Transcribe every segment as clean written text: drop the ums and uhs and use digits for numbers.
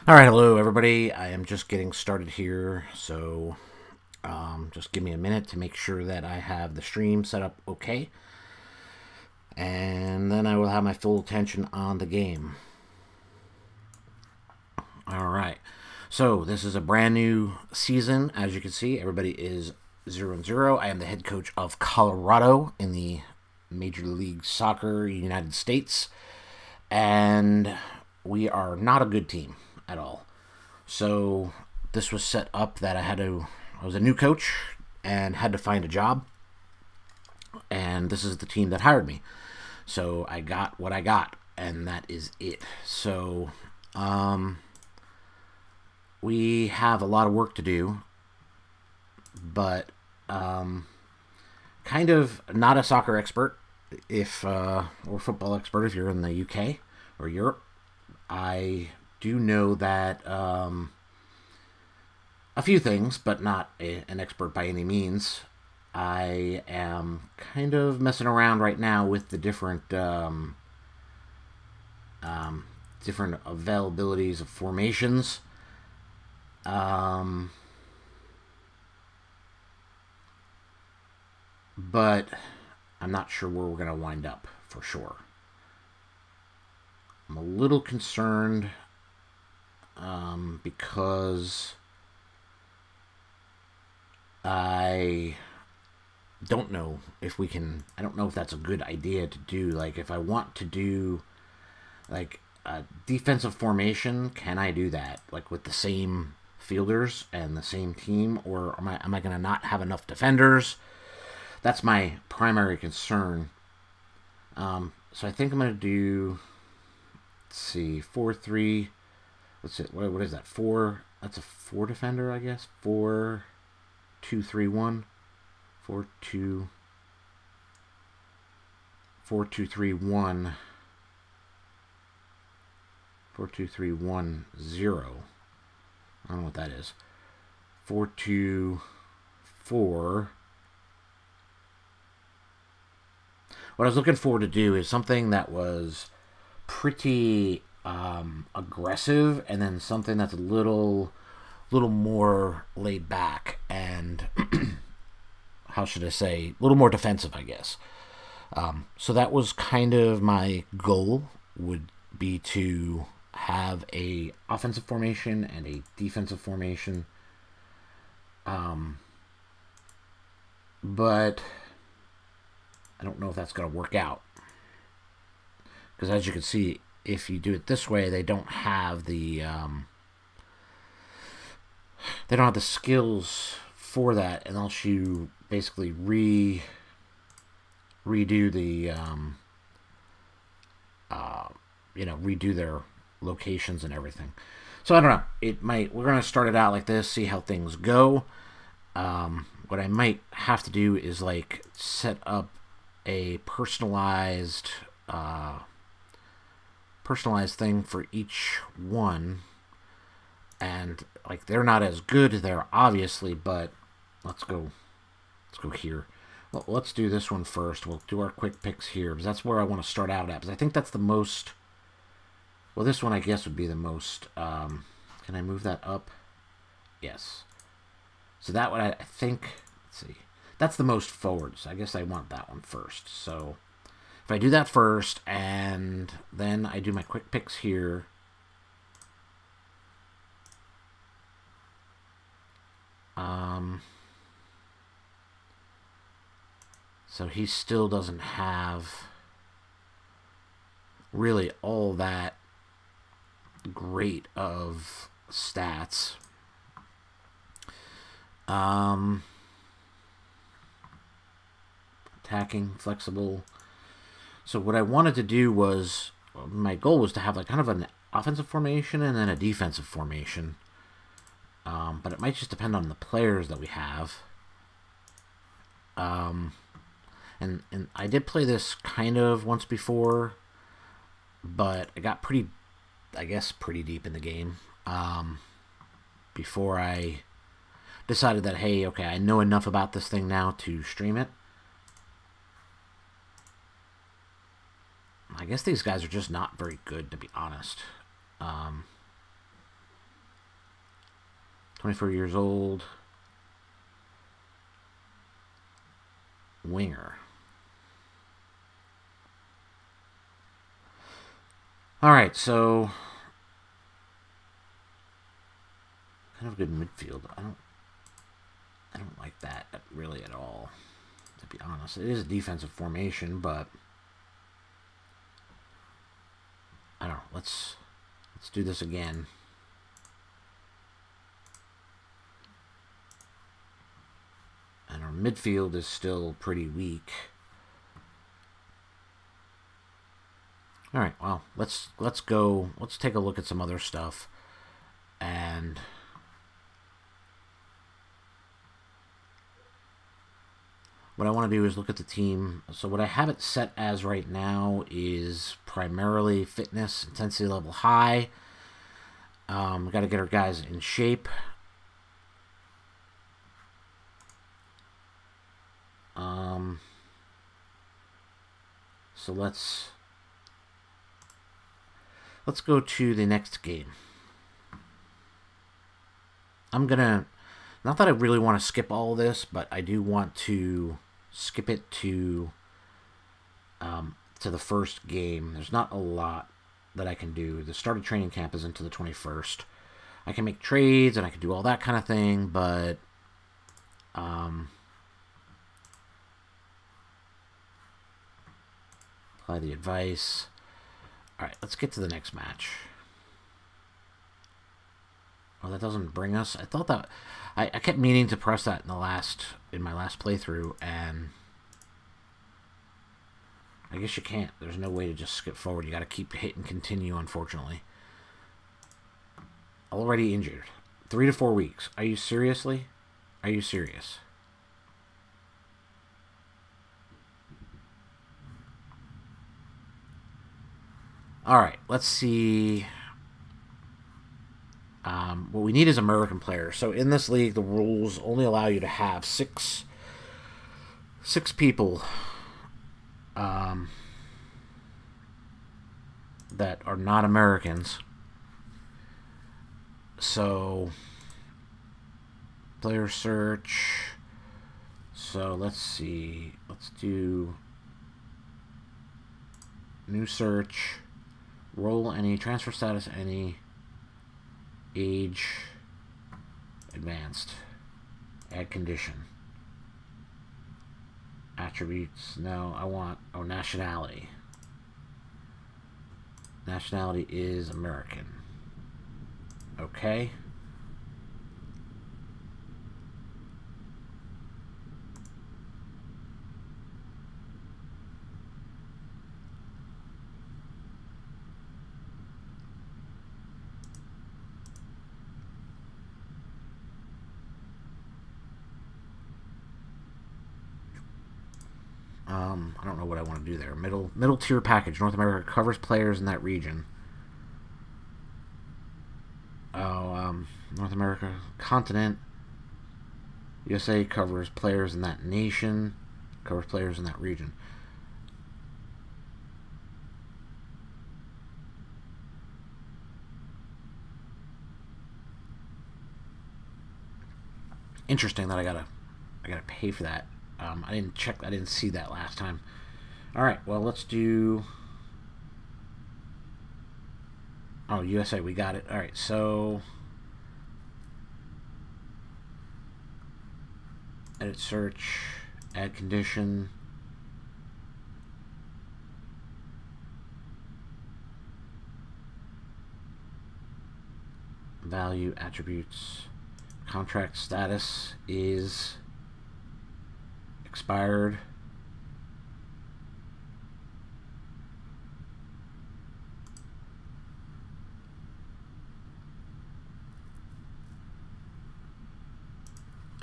Alright, hello everybody. I am just getting started here, so just give me a minute to make sure that I have the stream set up okay. And then I will have my full attention on the game. Alright, so this is a brand new season. As you can see, everybody is 0-0. I am the head coach of Colorado in the Major League Soccer United States. And we are not a good team at all. So this was set up that I was a new coach and had to find a job. And this is the team that hired me. So I got what I got, and that is it. So we have a lot of work to do, but kind of not a soccer expert or football expert if you're in the UK or Europe. I do know that a few things, but not an expert by any means. I am kind of messing around right now with the different different availabilities of formations. But I'm not sure where we're going to wind up for sure. I'm a little concerned because I don't know if we can. I don't know if that's a good idea to do. Like, if I want to do like a defensive formation, can I do that? Like with the same fielders and the same team, or am I going to not have enough defenders? That's my primary concern. So I think I'm going to do. Let's see, 4-3. Let's see, what is that? 4. That's a 4 defender, I guess. 4-2-3-1. 4-2. 4-2-3-1. 4-2-3-1-0. I don't know what that is. 4-2-4. What I was looking forward to do is something that was pretty aggressive, and then something that's a little more laid back and how should I say, a little more defensive, I guess. So that was kind of my goal, would be to have a offensive formation and a defensive formation. But I don't know if that's going to work out. Because as you can see, if you do it this way, they don't have the skills for that, unless you basically redo the redo their locations and everything. So I don't know. We're gonna start it out like this, see how things go. What I might have to do is like set up a personalized thing for each one, and like they're not as good there obviously, but let's go here. Well, let's do this one first. We'll do our quick picks here because that's where I want to start out at, because I think that's the most. Well, this one I guess would be the most. Can I move that up? Yes. So that one I think, let's see, that's the most forward, so I guess I want that one first. So if I do that first, and then I do my quick picks here. So he still doesn't have really all that great of stats. Attacking, flexible. So what I wanted to do was, my goal was to have like kind of an offensive formation and then a defensive formation. But it might just depend on the players that we have. And I did play this kind of once before, but I got pretty deep in the game before I decided that, hey, okay, I know enough about this thing now to stream it. I guess these guys are just not very good, to be honest. 24 years old. Winger. All right, so kind of good midfield. I don't like that really at all, to be honest. It is a defensive formation, but I don't know. Let's do this again. And our midfield is still pretty weak. All right, well, let's go. Let's take a look at some other stuff. And what I want to do is look at the team. So what I have it set as right now is primarily fitness, intensity level high. We got to get our guys in shape. So let's go to the next game. I'm gonna, not that I really want to skip all of this, but I do want to skip it to the first game. There's not a lot that I can do. The start of training camp is into the 21st. I can make trades and I can do all that kind of thing, but apply the advice. All right, let's get to the next match. Oh, that doesn't bring us. I thought that I kept meaning to press that in my last playthrough, and I guess you can't. There's no way to just skip forward. You got to keep hitting continue, unfortunately. Already injured. 3 to 4 weeks. Are you seriously? Are you serious? All right, let's see. What we need is American players. So in this league, the rules only allow you to have six people that are not Americans. So player search. So let's see. Let's do new search. Role any, transfer status any, age, advanced, add condition, attributes. No, I want, oh, nationality. Nationality is American. Okay. I don't know what I want to do there. Middle tier package. North America covers players in that region. Oh, North America continent. USA covers players in that nation. Covers players in that region. Interesting that I gotta pay for that. I didn't check. I didn't see that last time. All right. Well, let's do. Oh, USA. We got it. All right. So edit search. Add condition. Value attributes. Contract status is expired.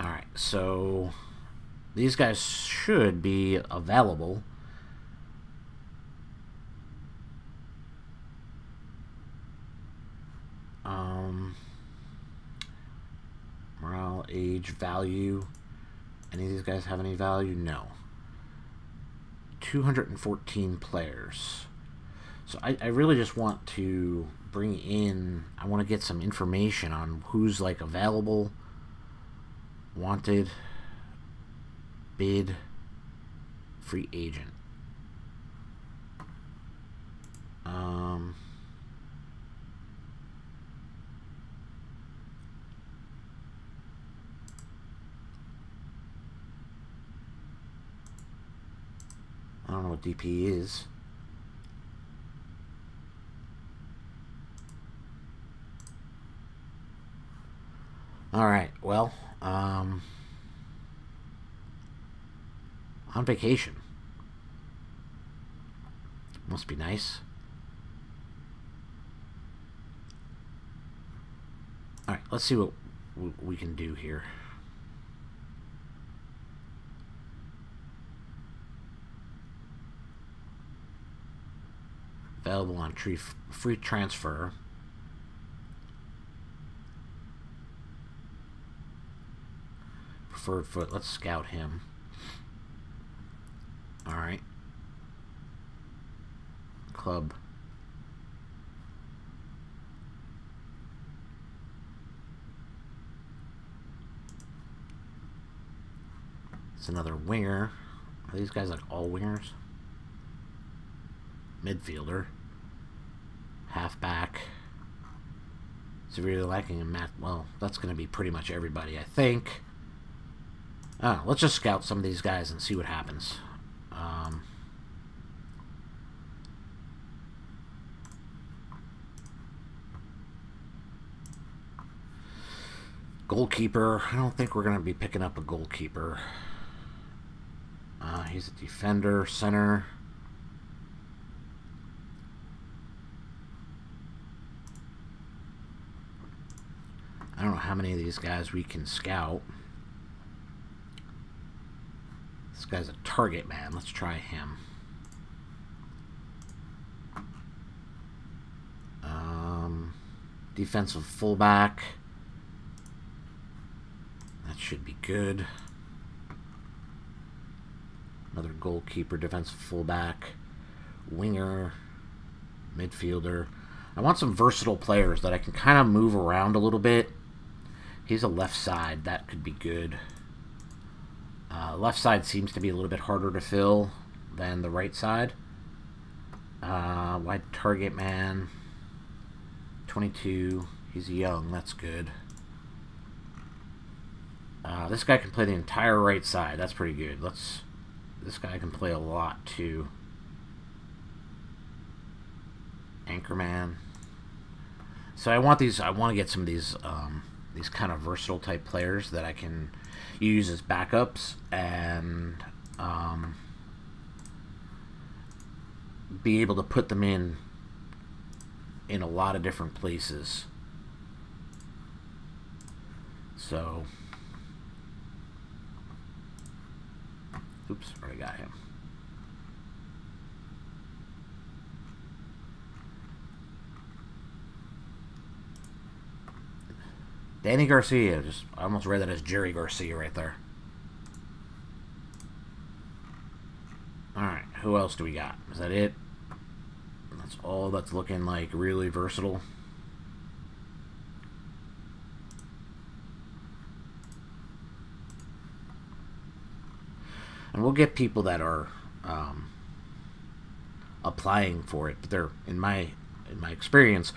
All right, so these guys should be available. Morale, age, value. Any of these guys have any value? No. 214 players. So I really just want to bring in, I want to get some information on who's like available, wanted, bid, free agent. I don't know what DP is. All right, well, on vacation. Must be nice. All right, let's see what we can do here. Available on free transfer. Preferred foot. Let's scout him. All right. Club. It's another winger. Are these guys like all wingers? Midfielder. Halfback. Severely lacking in math. Well, that's going to be pretty much everybody, I think. Let's just scout some of these guys and see what happens. Goalkeeper. I don't think we're going to be picking up a goalkeeper. He's a defender, center. I don't know how many of these guys we can scout. This guy's a target man. Let's try him. Defensive fullback. That should be good. Another goalkeeper, defensive fullback, winger, midfielder. I want some versatile players that I can kind of move around a little bit. He's a left side. That could be good. Left side seems to be a little bit harder to fill than the right side. Wide target man. 22. He's young. That's good. This guy can play the entire right side. That's pretty good. This guy can play a lot too. Anchorman. So I want to get some of these kind of versatile type players that I can use as backups and be able to put them in a lot of different places. So, oops, already got him. Danny Garcia. I almost read that as Jerry Garcia right there. Alright, who else do we got? Is that it? That's all that's looking like really versatile. And we'll get people that are applying for it, but they're in my experience,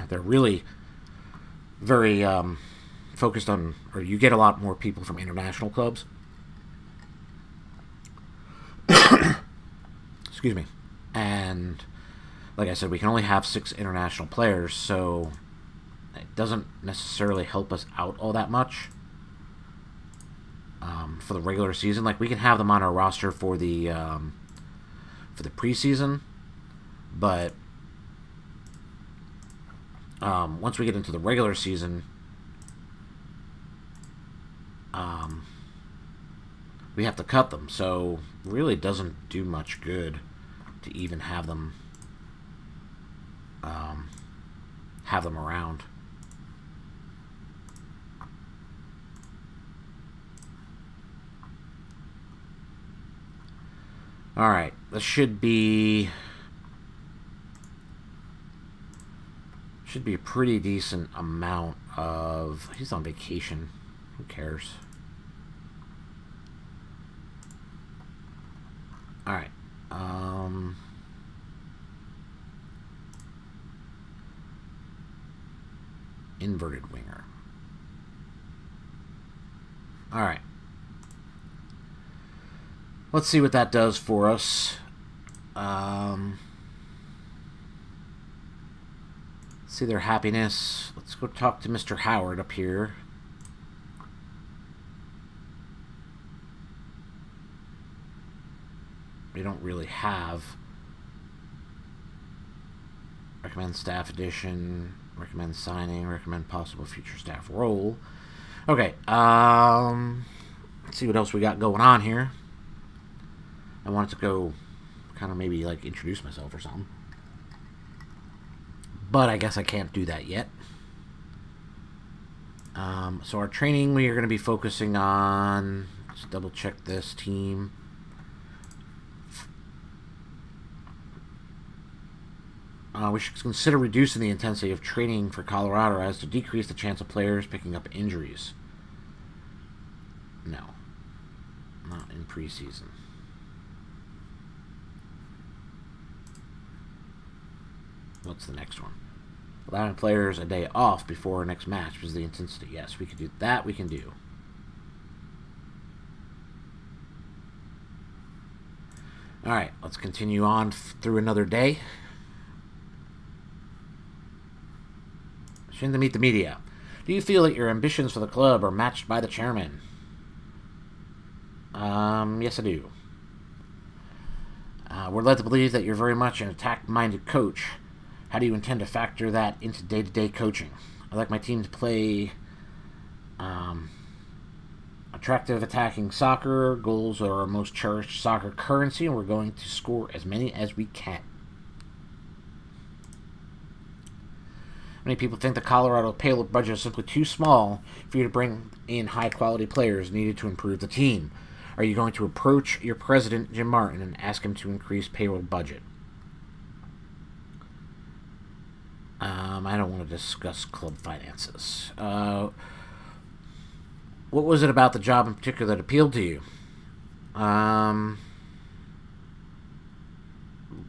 they're really very focused on, or you get a lot more people from international clubs. Excuse me. And like I said, we can only have 6 international players, so it doesn't necessarily help us out all that much for the regular season. Like, we can have them on our roster for the preseason, but once we get into the regular season, we have to cut them. So really doesn't do much good to even have them around. All right, this should be should be a pretty decent amount of... He's on vacation. Who cares? Alright. Inverted winger. Alright. Let's see what that does for us. See their happiness. Let's go talk to Mr. Howard up here. We don't really have recommend staff addition, recommend signing, recommend possible future staff role. Okay, let's see what else we got going on here. I wanted to go kind of maybe like introduce myself or something. But I guess I can't do that yet. So our training, we are going to be focusing on, let's double check this team. We should consider reducing the intensity of training for Colorado as to decrease the chance of players picking up injuries. No. Not in preseason. What's the next one? Allowing players a day off before our next match is the intensity. Yes, we can do that. We can do. Alright, let's continue on through another day. To meet the media. Do you feel that your ambitions for the club are matched by the chairman? Yes, I do. We're led to believe that you're very much an attack-minded coach. How do you intend to factor that into day-to-day coaching? I'd like my team to play attractive attacking soccer. Goals are our most cherished soccer currency, and we're going to score as many as we can. Many people think the Colorado payroll budget is simply too small for you to bring in high-quality players needed to improve the team. Are you going to approach your president, Jim Martin, and ask him to increase payroll budget? I don't want to discuss club finances. What was it about the job in particular that appealed to you?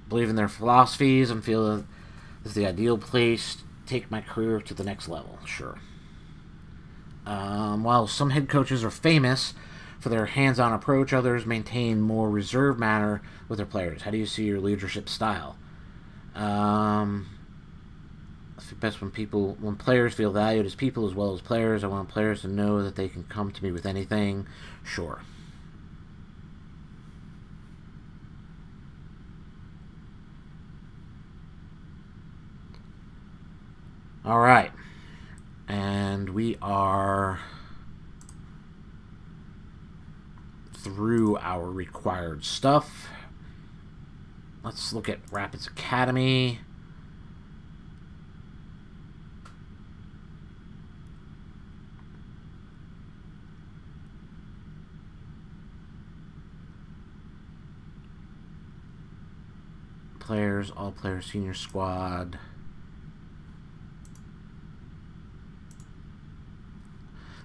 Believe in their philosophies and feel that it's the ideal place to take my career to the next level. Sure. While some head coaches are famous for their hands-on approach, others maintain more reserved manner with their players. How do you see your leadership style? I think best when players feel valued as people as well as players. I want players to know that they can come to me with anything. Sure. All right. And we are through our required stuff. Let's look at Rapids Academy. Players, all players, senior squad.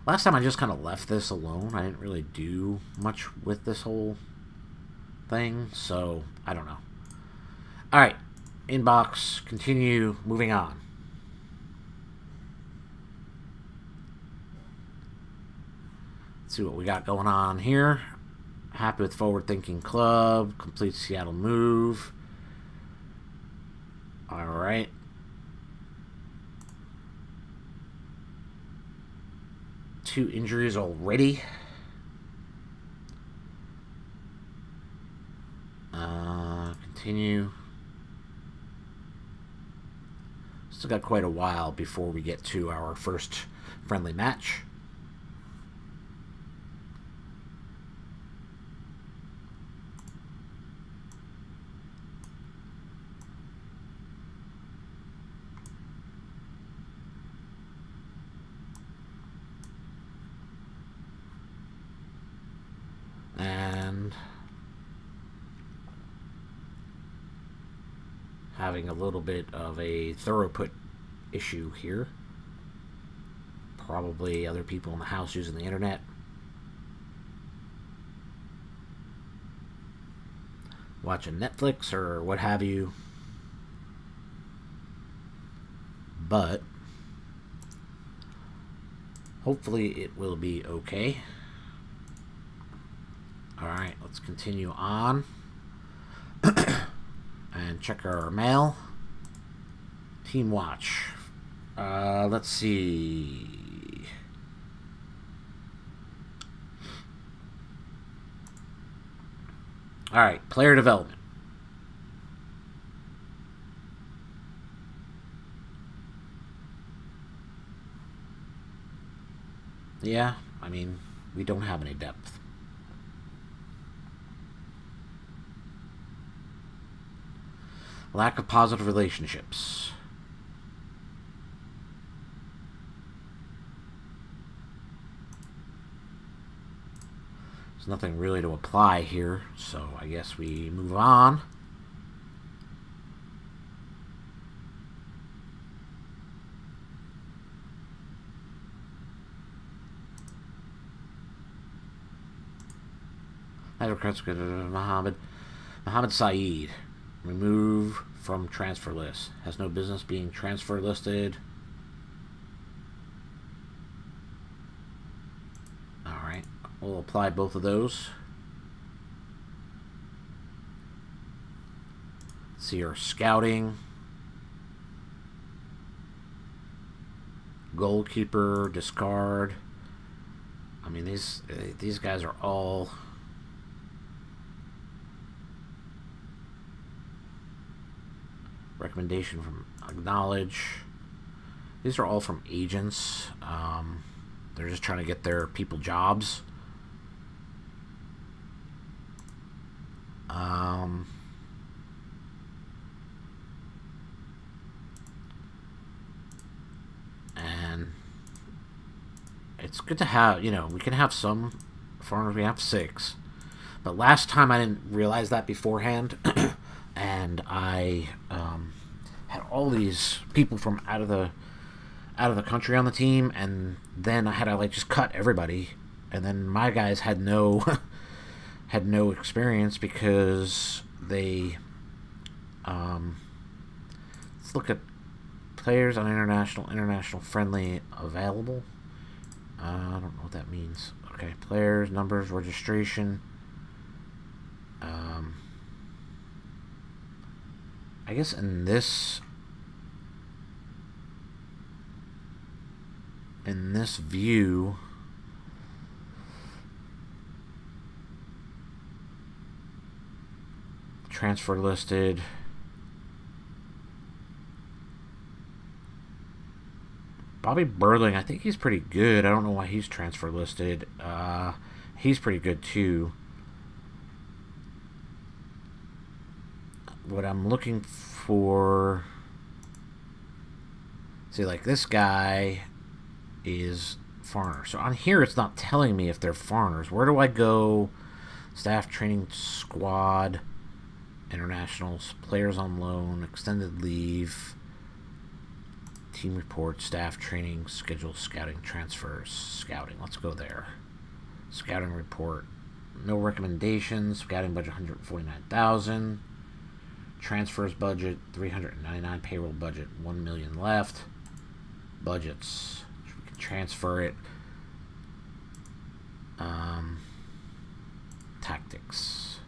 Last time I just kind of left this alone. I didn't really do much with this whole thing, so I don't know. Alright, inbox, continue, moving on. Let's see what we got going on here. Happy with Forward Thinking Club, complete Seattle move. Alright. Two injuries already. Continue. Still got quite a while before we get to our first friendly match. And having a little bit of a thorough issue here. Probably other people in the house using the internet. Watching Netflix or what have you. But hopefully it will be okay. Alright, let's continue on. And check our mail. Team watch. Let's see. Alright, player development. Yeah, I mean, we don't have any depth. Lack of positive relationships. There's nothing really to apply here, so I guess we move on. Mohammed Saeed. Remove from transfer list. Has no business being transfer listed. Alright. We'll apply both of those. See our scouting. Goalkeeper, discard. I mean, these guys are all... Recommendation from acknowledge. These are all from agents. They're just trying to get their people jobs. And it's good to have, you know, we can have some foreigners. We have 6. But last time I didn't realize that beforehand. And I had all these people from out of the country on the team, and then I had to like just cut everybody, and then my guys had no had no experience because they let's look at players on international friendly available. I don't know what that means. Okay, players, numbers, registration. I guess in this view, transfer listed. Bobby Burling, I think he's pretty good. I don't know why he's transfer listed. He's pretty good too. What I'm looking for, see, like this guy is foreigner. So on here, it's not telling me if they're foreigners. Where do I go? Staff training squad, internationals, players on loan, extended leave, team report, staff training, schedule, scouting, transfers, scouting. Let's go there. Scouting report, no recommendations. Scouting budget 149,000. Transfers budget 399. Payroll budget 1 million left. Budgets, we can transfer it. Tactics.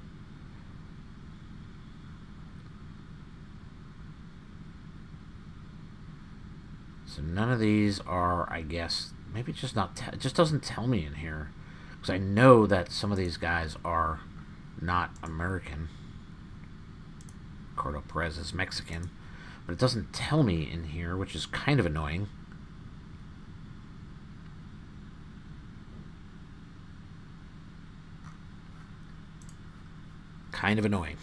So none of these are, I guess, maybe it's just not. It just doesn't tell me in here because I know that some of these guys are not American. Cordo Perez is Mexican, but it doesn't tell me in here, which is kind of annoying. Kind of annoying.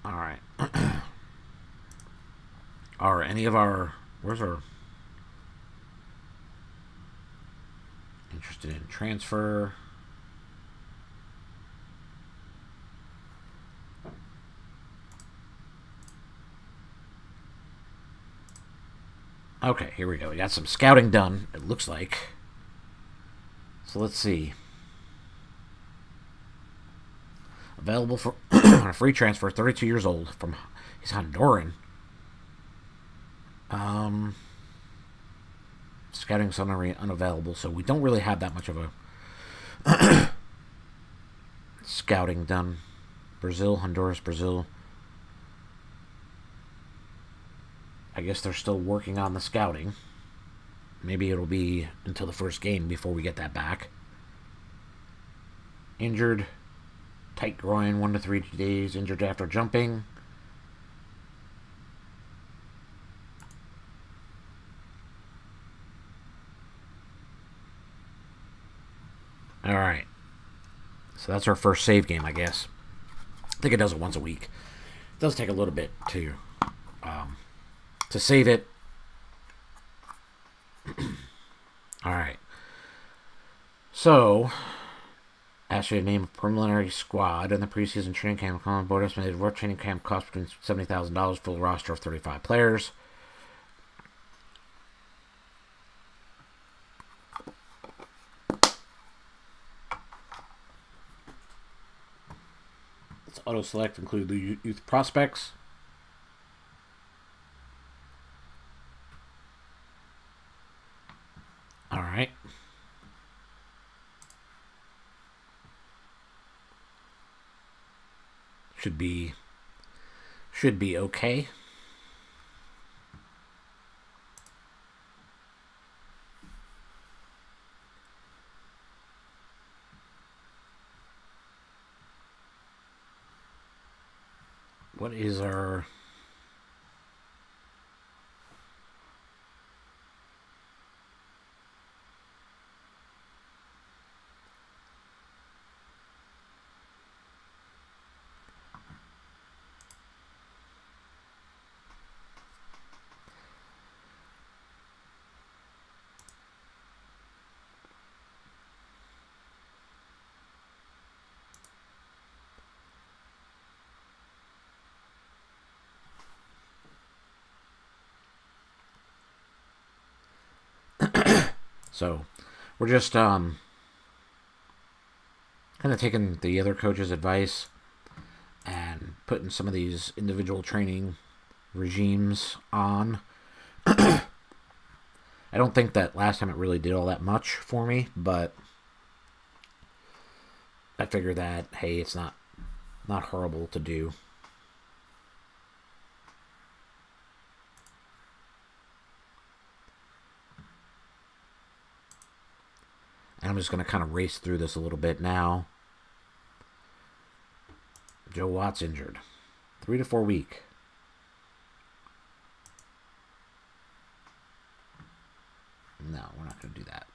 All right. Are any of our... Where's our... Interested in transfer. Okay, here we go. We got some scouting done, it looks like. So let's see. Available for on a free transfer, 32 years old. He's Honduran. Scouting summary unavailable, so we don't really have that much of a scouting done. Brazil, Honduras, Brazil. I guess they're still working on the scouting. Maybe it'll be until the first game before we get that back. Injured. Tight groin, 1 to 3 days. Injured after jumping. Alright. So that's our first save game, I guess. I think it does it once a week. It does take a little bit to save it. Alright. So, ask you to name a preliminary squad in the preseason training camp. On board estimated world training camp cost between $70,000, full roster of 35 players. Let's auto select, include the youth prospects. All right. Should be okay. What is our... So, we're just kind of taking the other coach's advice and putting some of these individual training regimes on. I don't think that last time it really did all that much for me, but I figure that, hey, it's not horrible to do. And I'm just going to kind of race through this a little bit now. Joe Watt's injured. 3 to 4 week. No, we're not going to do that.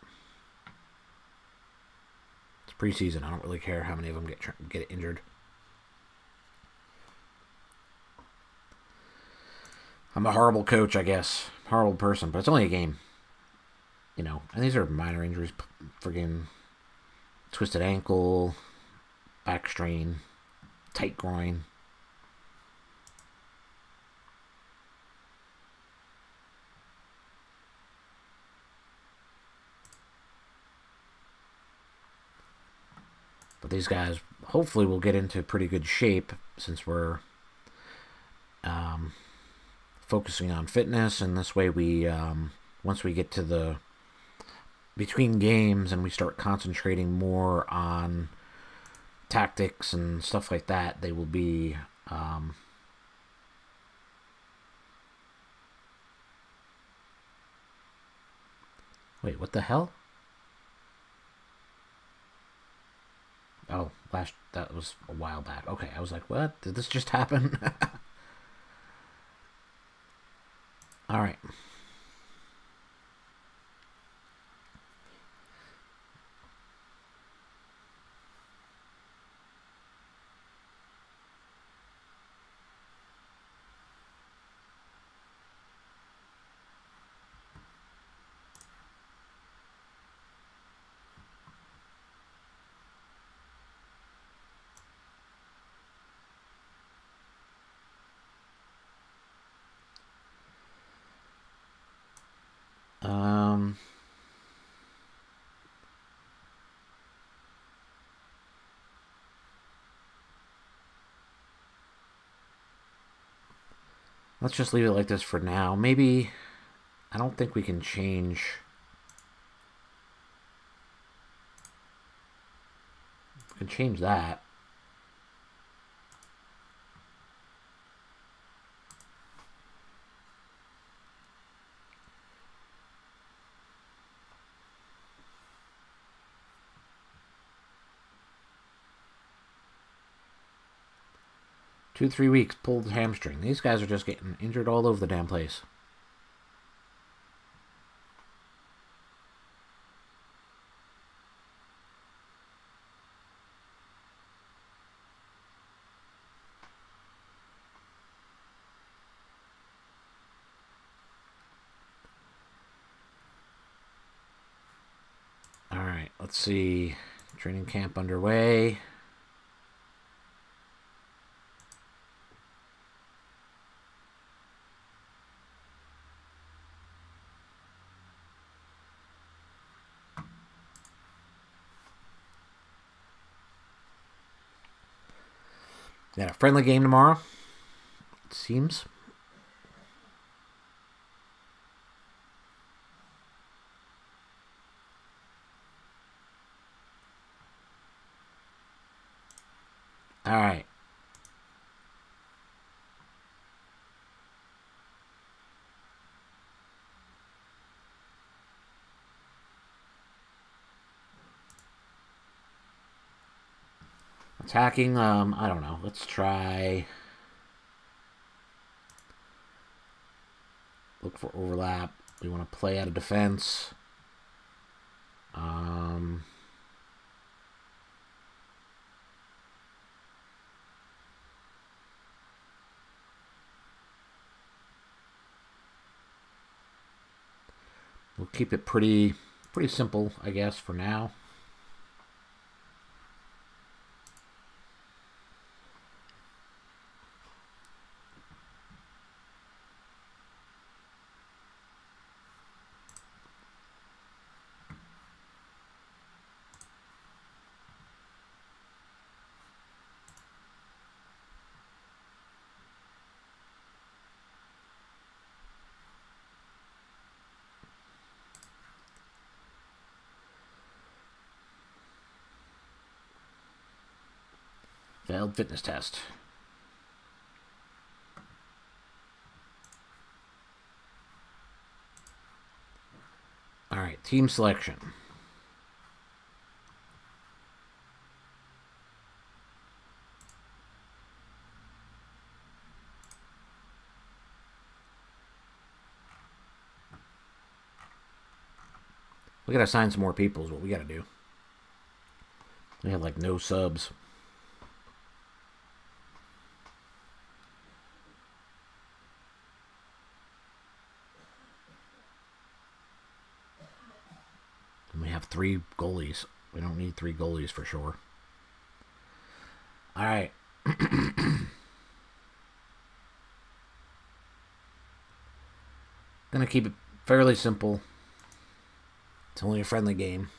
It's preseason. I don't really care how many of them get injured. I'm a horrible coach, I guess. Horrible person, but it's only a game. You know, and these are minor injuries. Friggin' twisted ankle, back strain, tight groin. But these guys hopefully will get into pretty good shape since we're focusing on fitness, and this way we once we get to the between games and we start concentrating more on tactics and stuff like that, they will be wait, what the hell? Oh, that was a while back. Okay, I was like, what? Did this just happen? All right. Let's just leave it like this for now. Maybe, I don't think we can change. We can change that. Two, 3 weeks, pulled hamstring. These guys are just getting injured all over the damn place. All right, let's see. Training camp underway. Got a friendly game tomorrow, it seems. All right. Attacking, I don't know. Let's try. Look for overlap. We want to play out of defense. We'll keep it pretty simple, I guess, for now. Failed fitness test. All right, team selection. We gotta sign some more people is what we gotta do. We have like no subs. And we have 3 goalies. We don't need 3 goalies for sure. All right. Gonna keep it fairly simple. It's only a friendly game.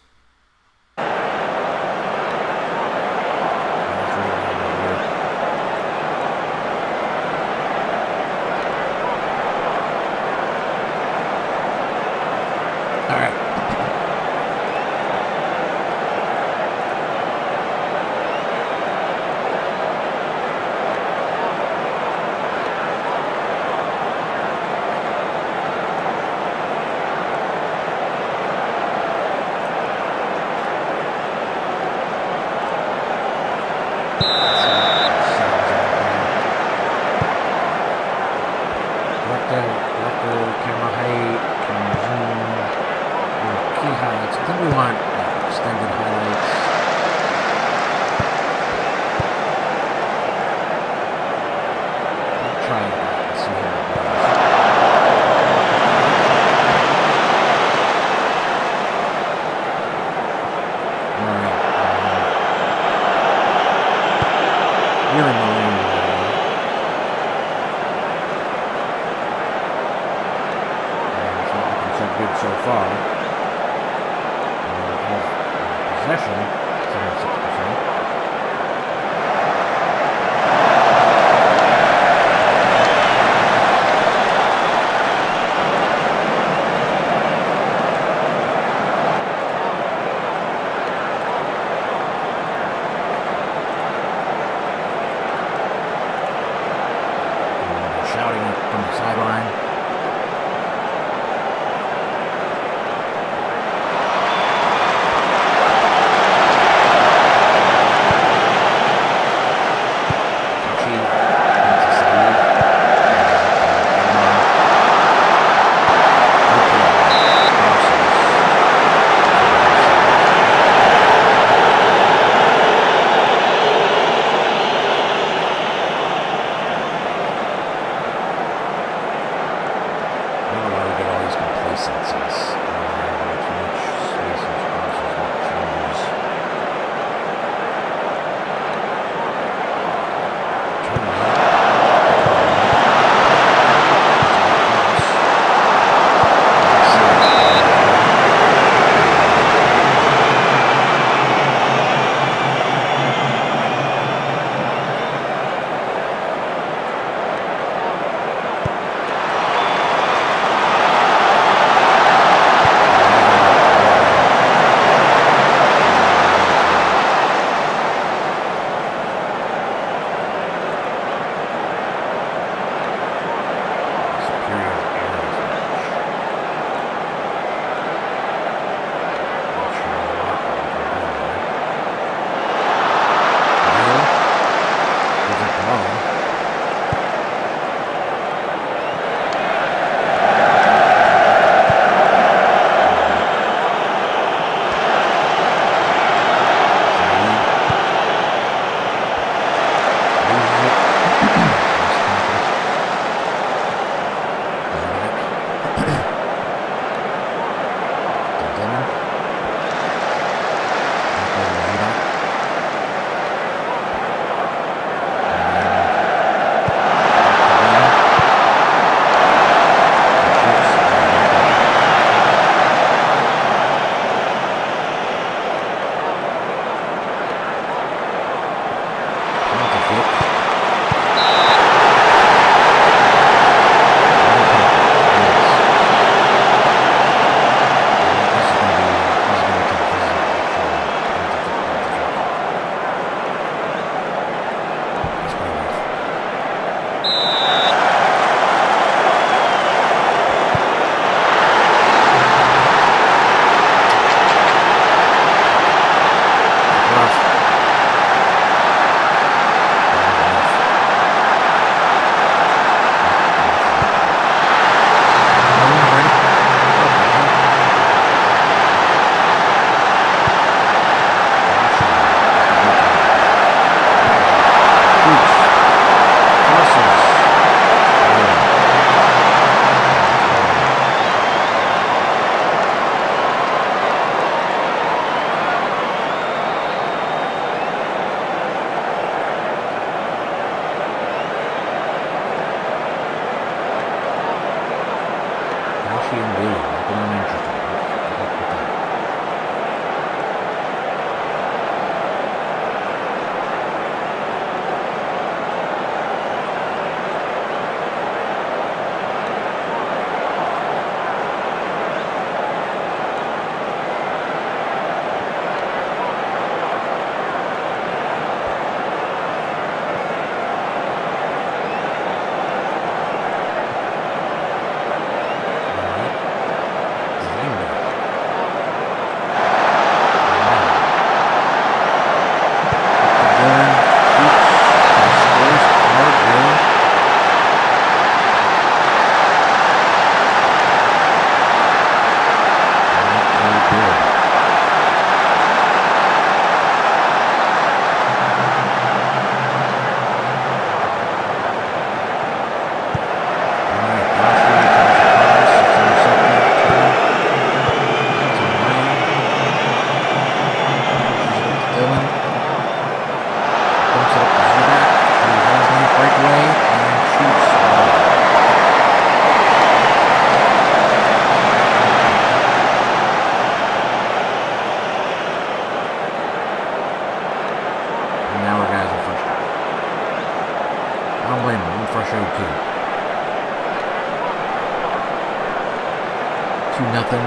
2-0 at the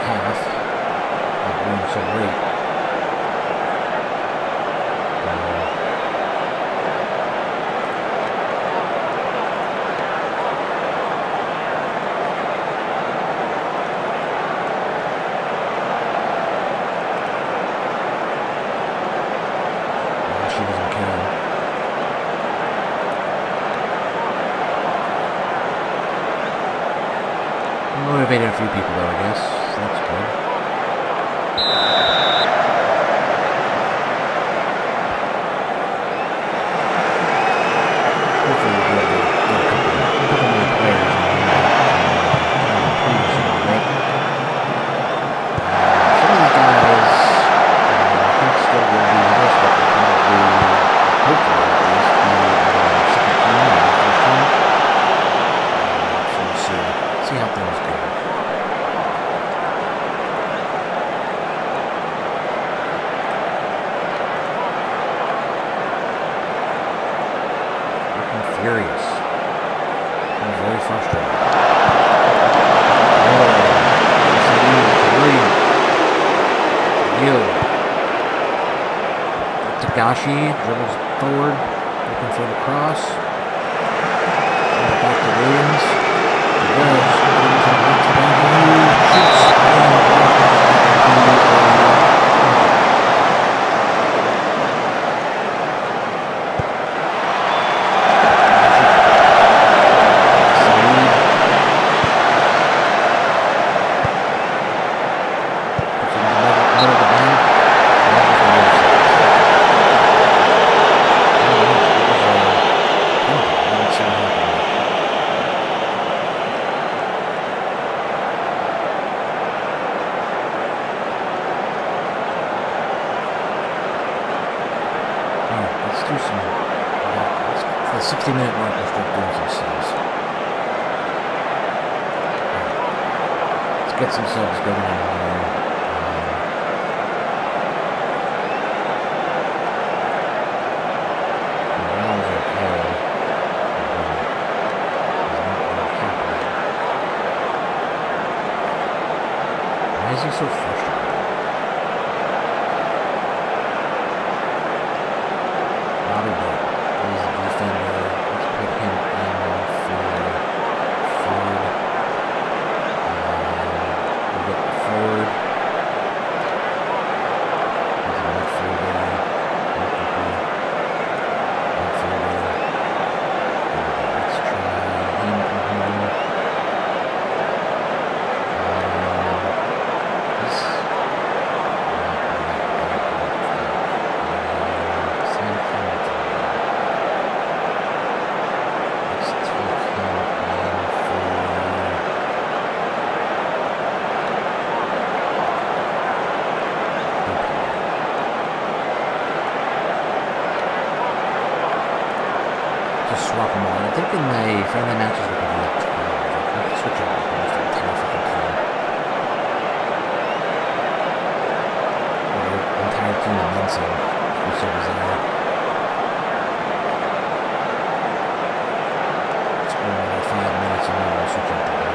half. Not going so great. She doesn't care. Motivated a few people though, I guess. That's good. Hopefully we'll be able to get a couple more players in here. Some of these guys, I think still will be with us, but will probably, hopefully at least, be second team or first team. So we'll see how things go. Furious. I'm very frustrated. Tagashi dribbles forward, looking for the cross. Back to Williams. Let's do some. The 60-minute mark, we'll start doing some subs. Let's get some subs going on here. Morale's okay. Why is he so frustrated? Just swap them all. I think in the friendly matches we can do that. We can switch out almost the entire fucking team. Or the entire team and then some. Whoever's there. Let's go another 5 minutes and then we'll switch out the game.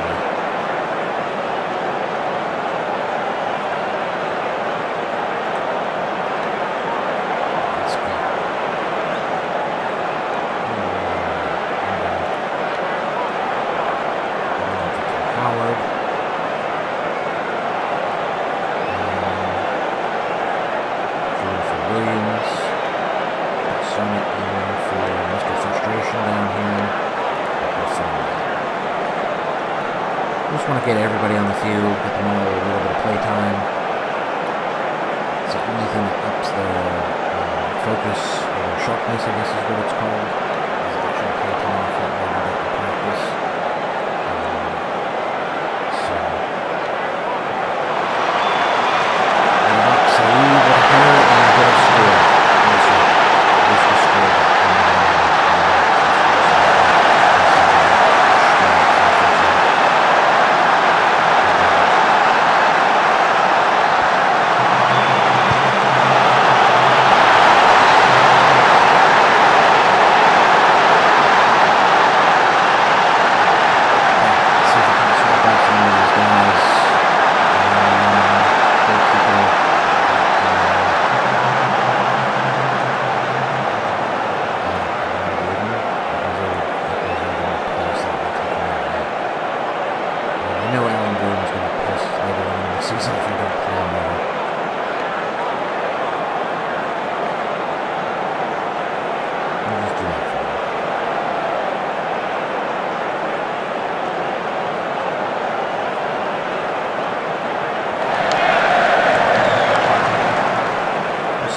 Just want to get everybody on the field, get them all a little bit of play time. It's the only thing that ups their focus or sharpness, I guess is what it's called. Is actual play time. You can't really do that in practice. So, and about Saeed with a header and a bit of score. This was scored.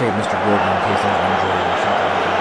save Mr. Gordon in case there's an injury or something like that.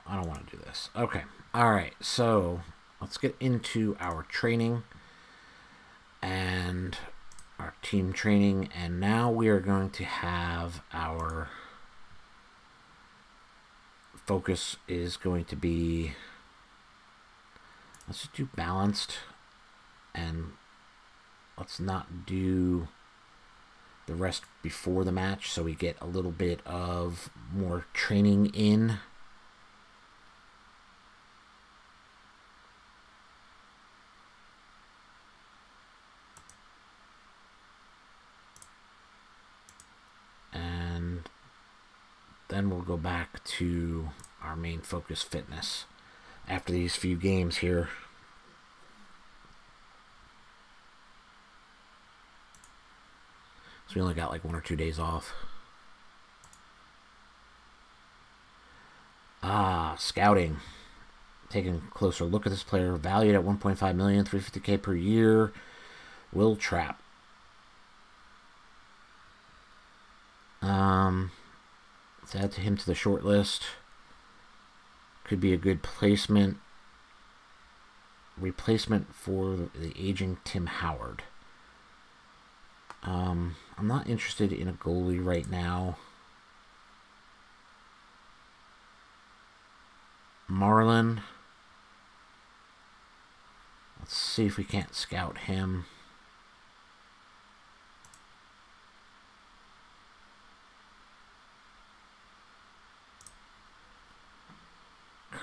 I don't want to do this. Okay. All right. So let's get into our training and our team training. And now we are going to have our focus is going to be, let's just do balanced, and let's not do the rest before the match so we get a little bit of more training in. Then we'll go back to our main focus, fitness, after these few games here. So we only got like 1 or 2 days off. Scouting. Taking a closer look at this player, valued at $1.5 million, $350K per year. Will Trapp. Let's add him to the short list. Could be a good replacement for the aging Tim Howard. I'm not interested in a goalie right now. Marlin. Let's see if we can't scout him.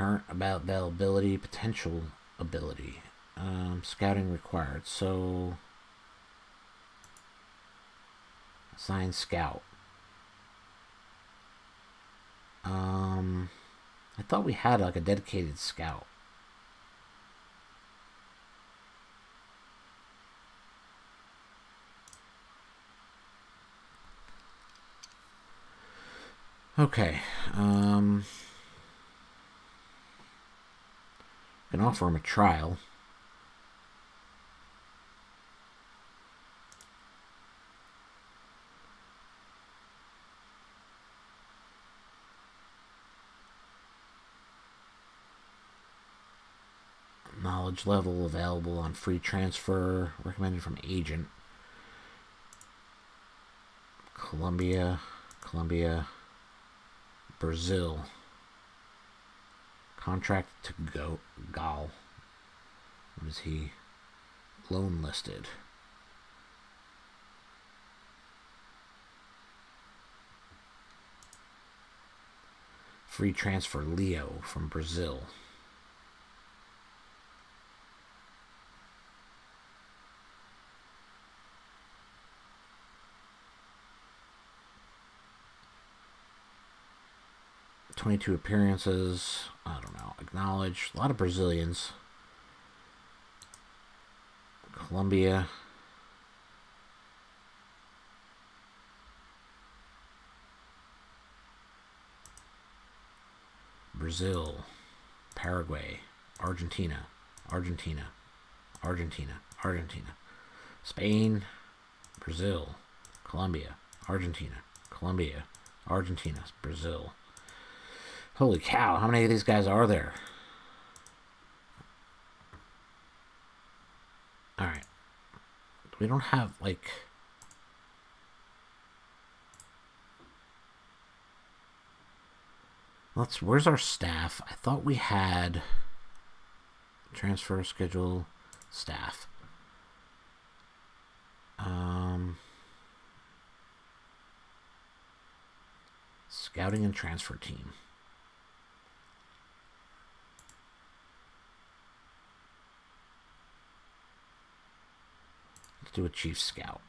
current about availability, potential ability, scouting required. So assign scout. I thought we had like a dedicated scout. Okay. Can offer him a trial. Knowledge level available on free transfer. Recommended from agent. Colombia, Brazil. Contract to Gal. What is he? Loan listed. Free transfer Leo from Brazil. .22 appearances. I don't know. Acknowledged. A lot of Brazilians. Colombia. Brazil. Paraguay. Argentina. Spain. Brazil. Colombia. Argentina. Brazil. Holy cow, how many of these guys are there? Alright. We don't have, like... Where's our staff? I thought we had... Transfer schedule staff. Scouting and transfer team. Let's do a chief scout.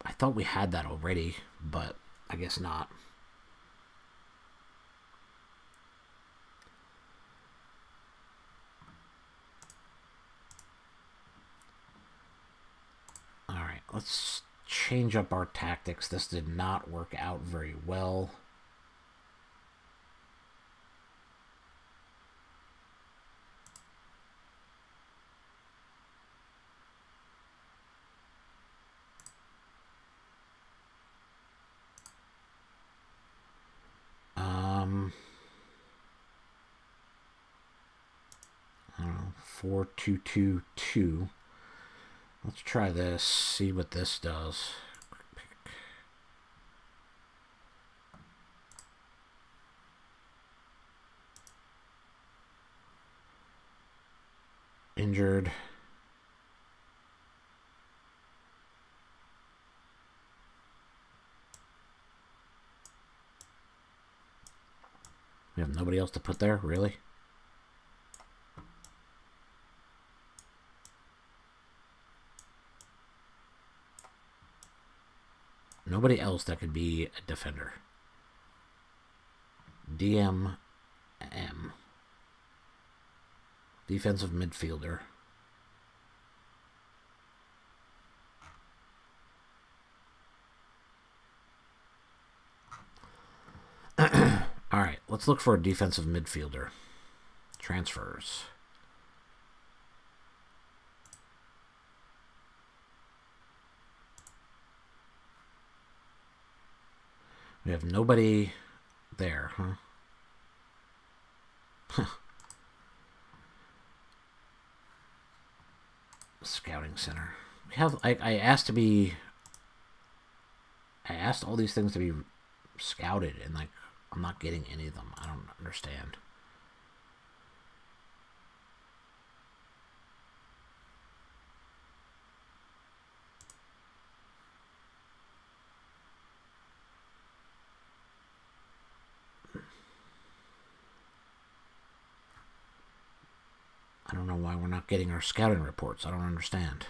I thought we had that already, but I guess not. Alright, let's change up our tactics. This did not work out very well. I don't know, 4-2-2-2. Let's try this, see what this does. Injured. We have nobody else to put there, really? Nobody else that could be a defender. DMM. Defensive midfielder. Alright, let's look for a defensive midfielder. Transfers. We have nobody there, huh? Scouting center. We have. I asked to be. I asked all these things to be scouted, and like I'm not getting any of them. I don't understand. don't know why we're not getting our scouting reports. I don't understand.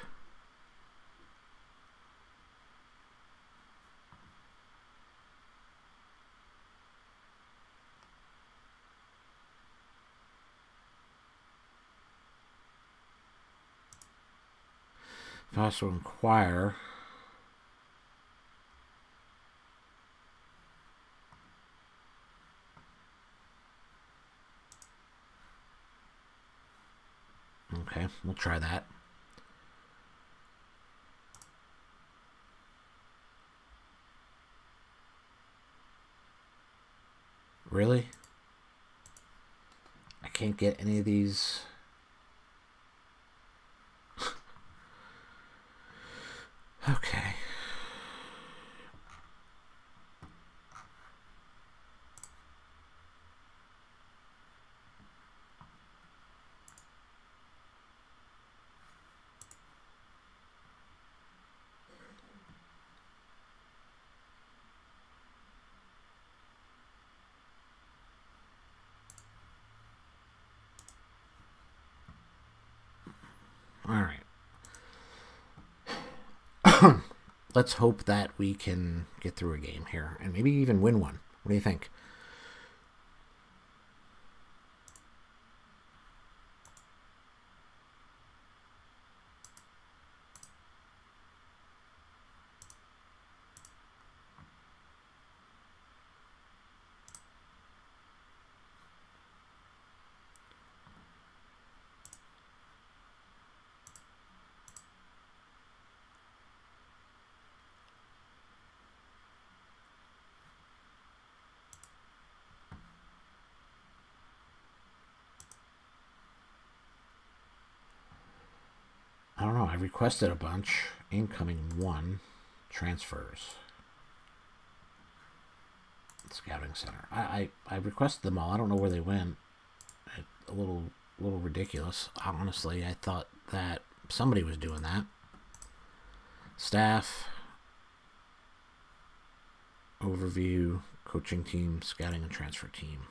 If I also inquire... Okay, we'll try that. Really? I can't get any of these. Okay. All right. Let's hope that we can get through a game here and maybe even win one. What do you think? I don't know. I requested a bunch. Incoming 1. Transfers. Scouting center. I requested them all. I don't know where they went. A little ridiculous. Honestly, I thought that somebody was doing that. Staff. Overview. Coaching team. Scouting and transfer team.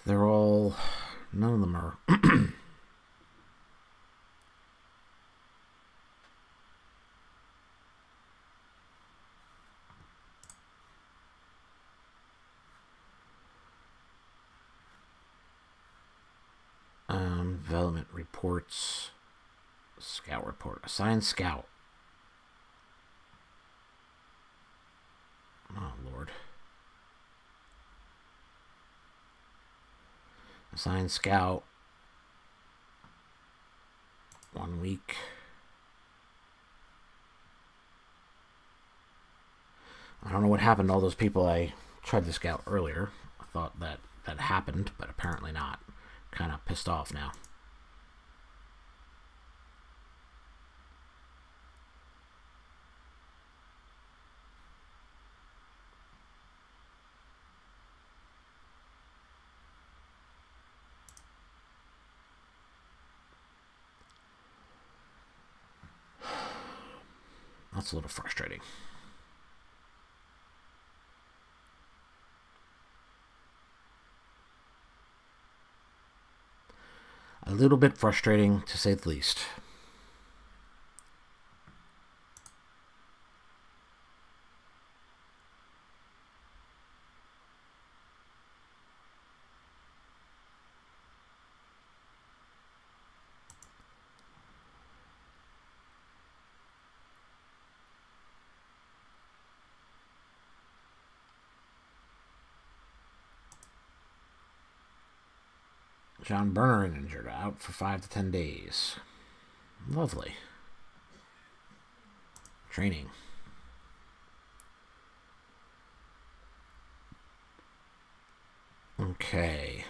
They're all... None of them are... development reports. Scout report. Assign scout. Oh, Lord. Assign scout. 1 week. I don't know what happened to all those people I tried to scout earlier. I thought that happened, but apparently not. Kind of pissed off now. That's a little frustrating. A little bit frustrating, to say the least. John Burner injured, out for 5 to 10 days. Lovely. Training. Okay.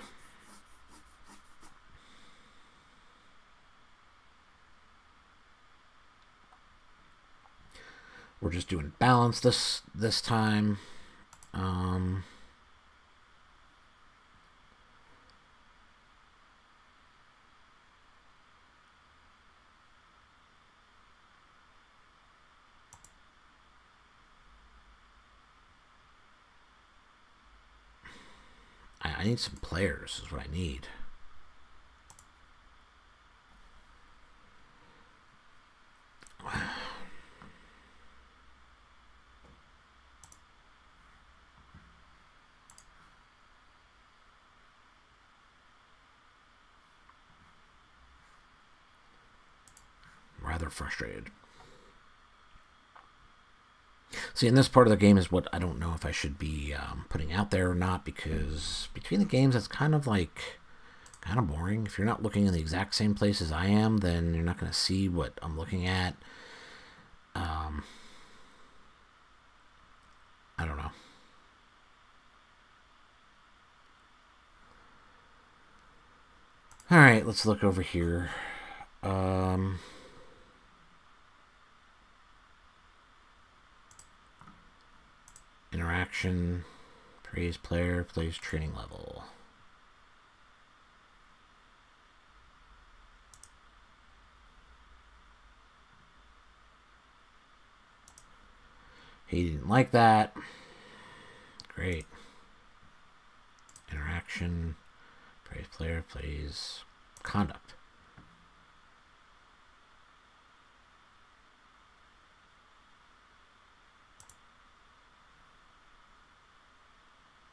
We're just doing balance this time. I need some players is what I need. Rather frustrated. See, in this part of the game is what I don't know if I should be putting out there or not, because between the games, it's kind of boring. If you're not looking in the exact same place as I am, then you're not going to see what I'm looking at. I don't know. All right, let's look over here. Interaction, praise player, plays training level. He didn't like that. Great. Interaction, praise player, plays conduct.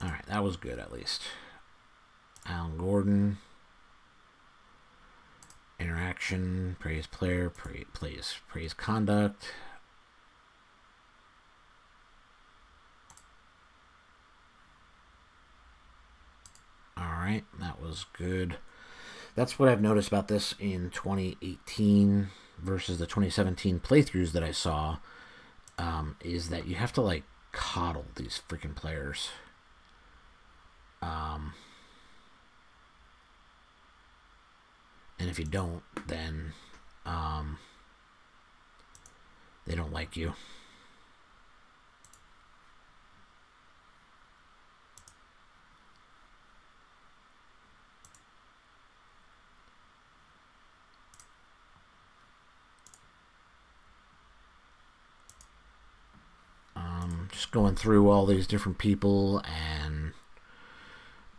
Alright, that was good at least. Alan Gordon. Interaction, praise player, praise conduct. Alright, that was good. That's what I've noticed about this in 2018 versus the 2017 playthroughs that I saw, is that you have to, like, coddle these freaking players. And if you don't, then they don't like you. Just going through all these different people and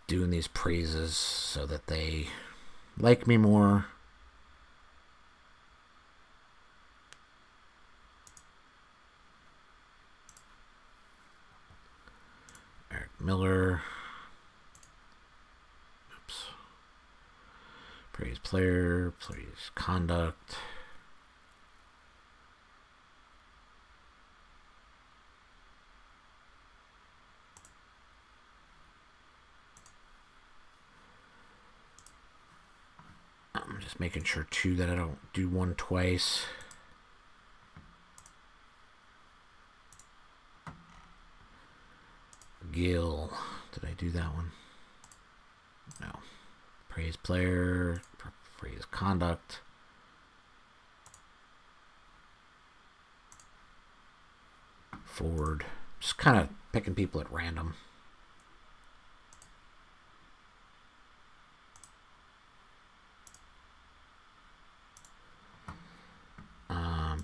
doing these praises so that they like me more. Eric Miller. Oops. Praise player, praise conduct. I'm just making sure too that I don't do one twice. Gill. Did I do that one? No. Praise player, praise conduct. Forward. Just kind of picking people at random.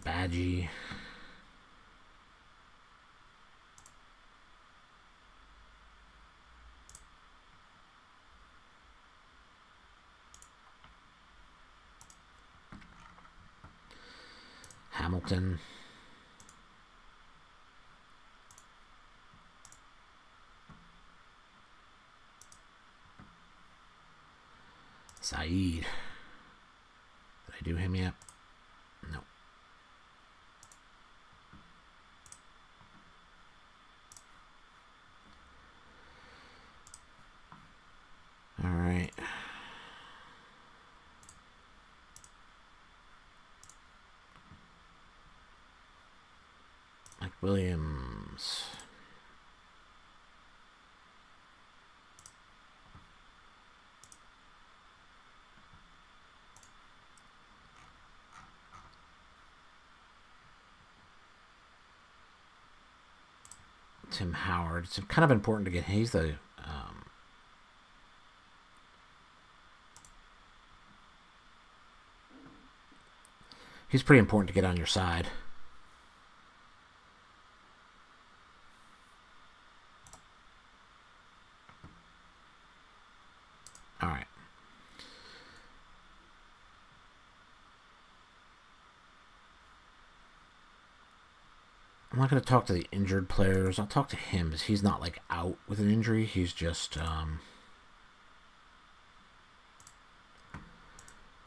Badgie. Hamilton. Saeed. Did I do him yet? No. All right. Mike Williams. Tim Howard. It's kind of important to get. He's the he's pretty important to get on your side. All right. I'm not going to talk to the injured players. I'll talk to him because he's not like out with an injury. He's just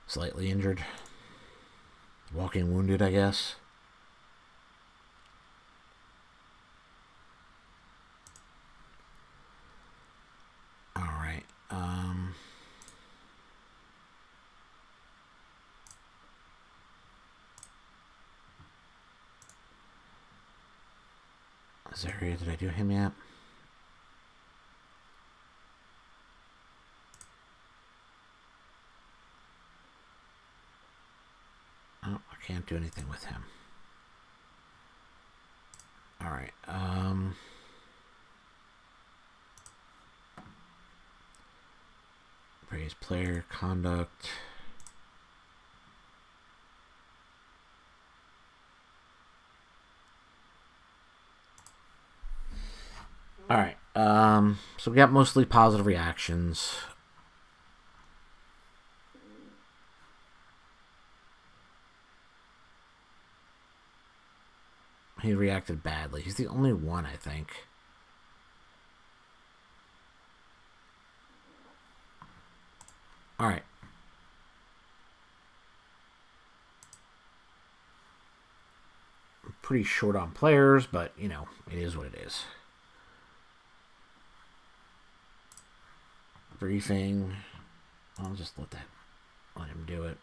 slightly injured. Walking wounded, I guess. All right. Zaria, did I do him yet? Oh, I can't do anything with him. All right. Praise player conduct. All right. So we got mostly positive reactions. He reacted badly. He's the only one, I think. All right. I'm pretty short on players, but, you know, it is what it is. Briefing. I'll just let him do it.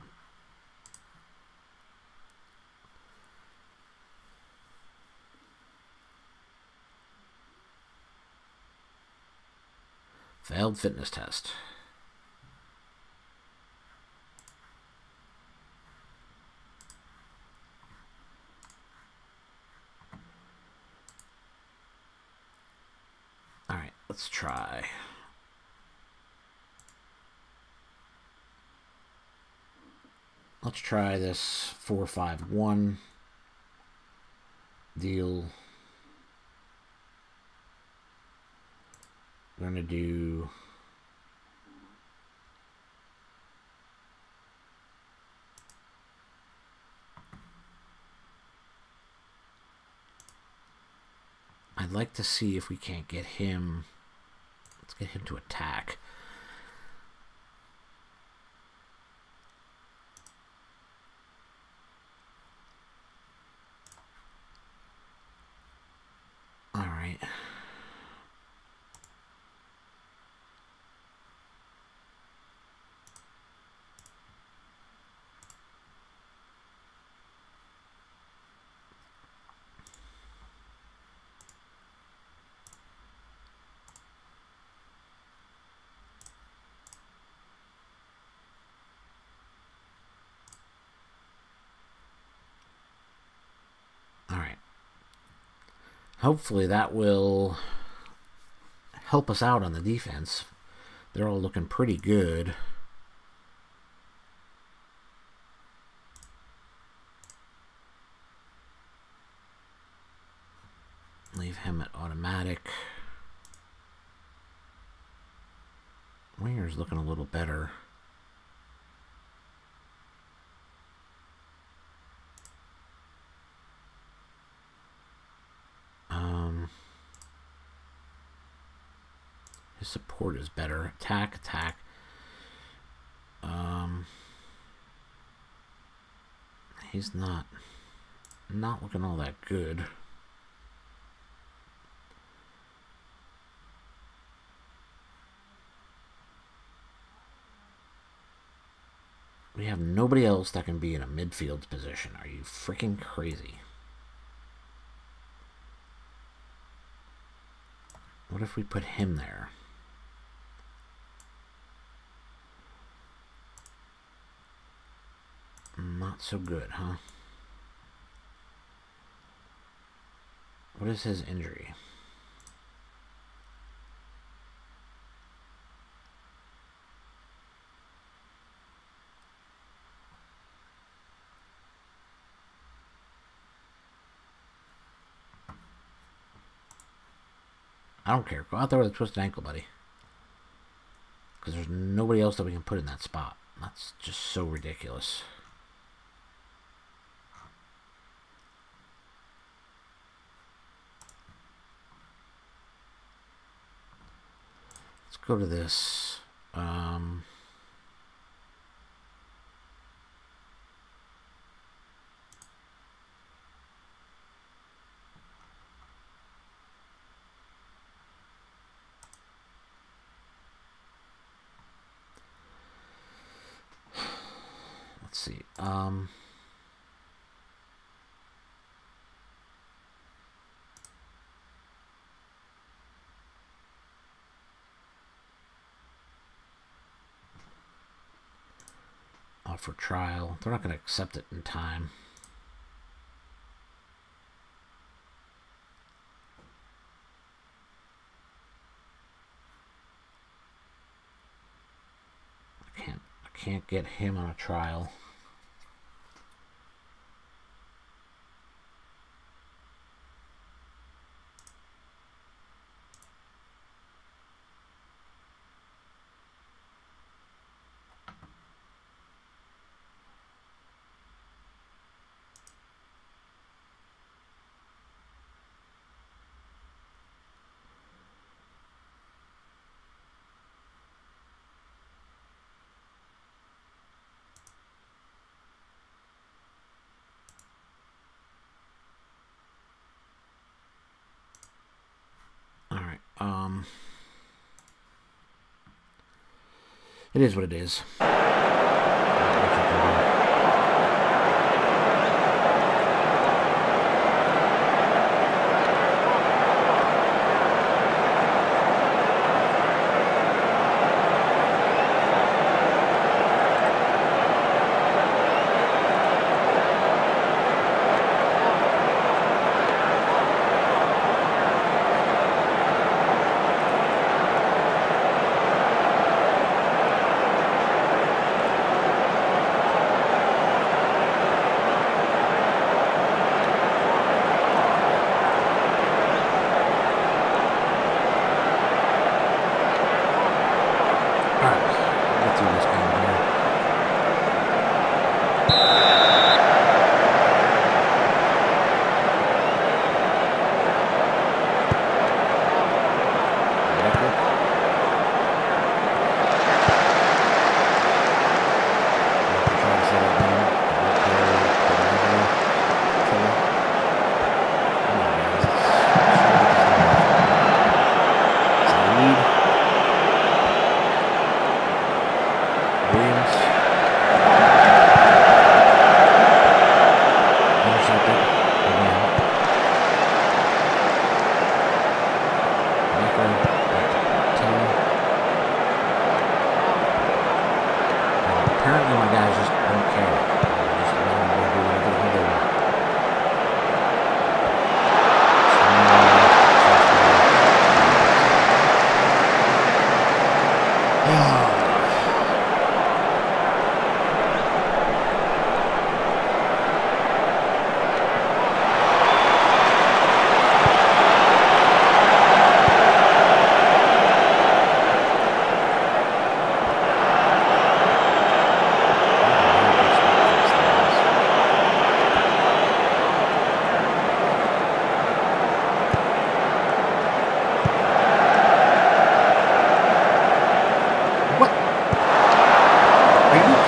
Failed fitness test. All right, let's try. Let's try this 4-5-1 deal. We're going to do I'd like to see if we can't get him. Let's get him to attack. All right. Hopefully that will help us out on the defense. They're all looking pretty good. Leave him at automatic. Winger's looking a little better. His support is better. Attack. He's not looking all that good. We have nobody else that can be in a midfield position. Are you freaking crazy? What if we put him there? Not so good, huh? What is his injury? I don't care. Go out there with a twisted ankle, buddy. Because there's nobody else that we can put in that spot. That's just so ridiculous. Let's go to this. Let's see. Offer trial. They're not going to accept it in time. I can't get him on a trial. It is what it is. Apparently my guys just don't care. Just let them go do whatever they want.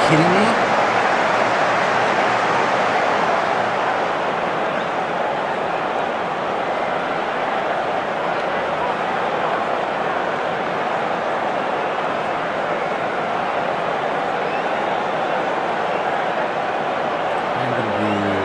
Kidding me? I'm gonna do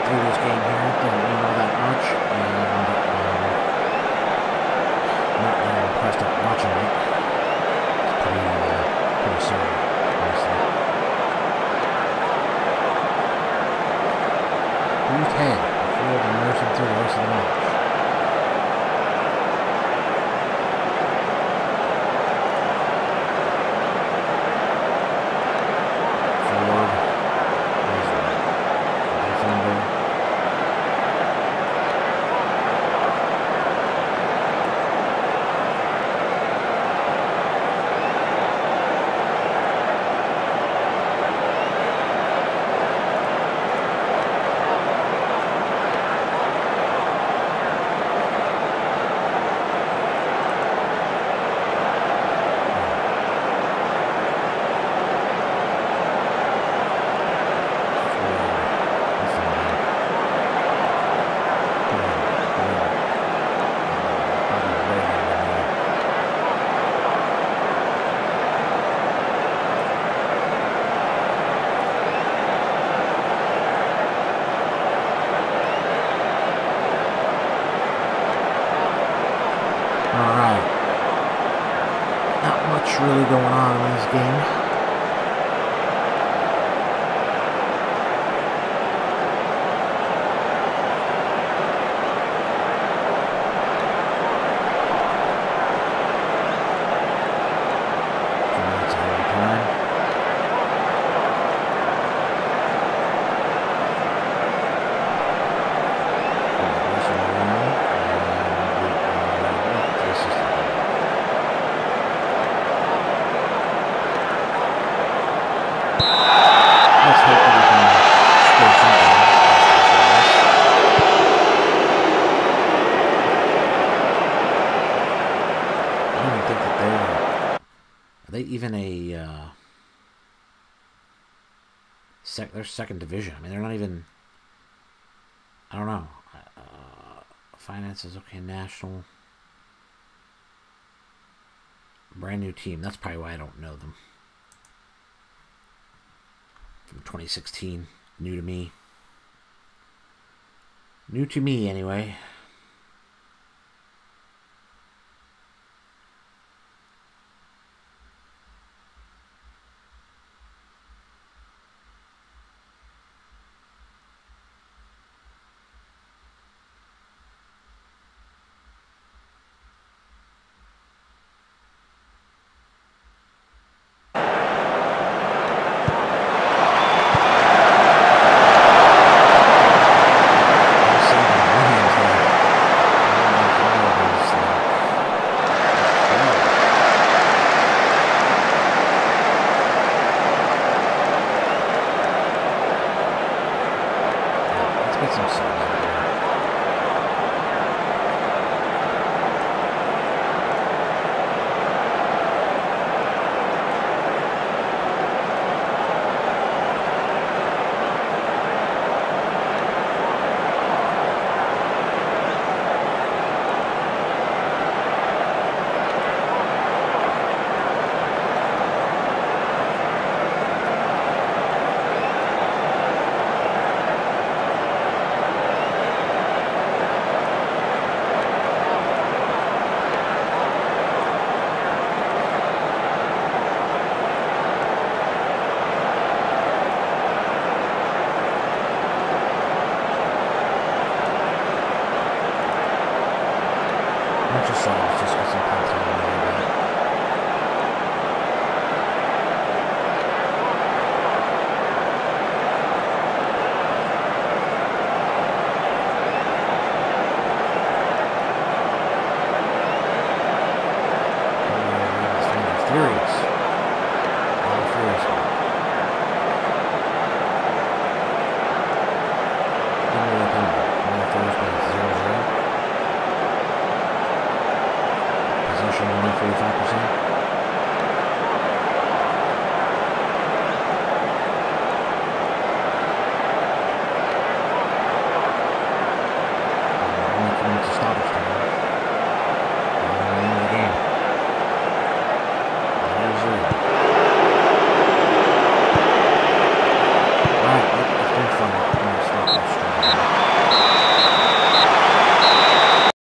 through this game here. Doesn't mean all that much, and not that impressed at watching it. It's pretty unnecessary, honestly. Bruised head. The field and nurse him through the rest of the match. Forward. Defender. Alright. Not much really going on in this game. Let's hope that we can score something. I don't even think that are they even a they're second division. I mean, they're not even. I don't know. Finances, okay, national. Brand new team. That's probably why I don't know them. From 2016. New to me. New to me, anyway. Get some subs.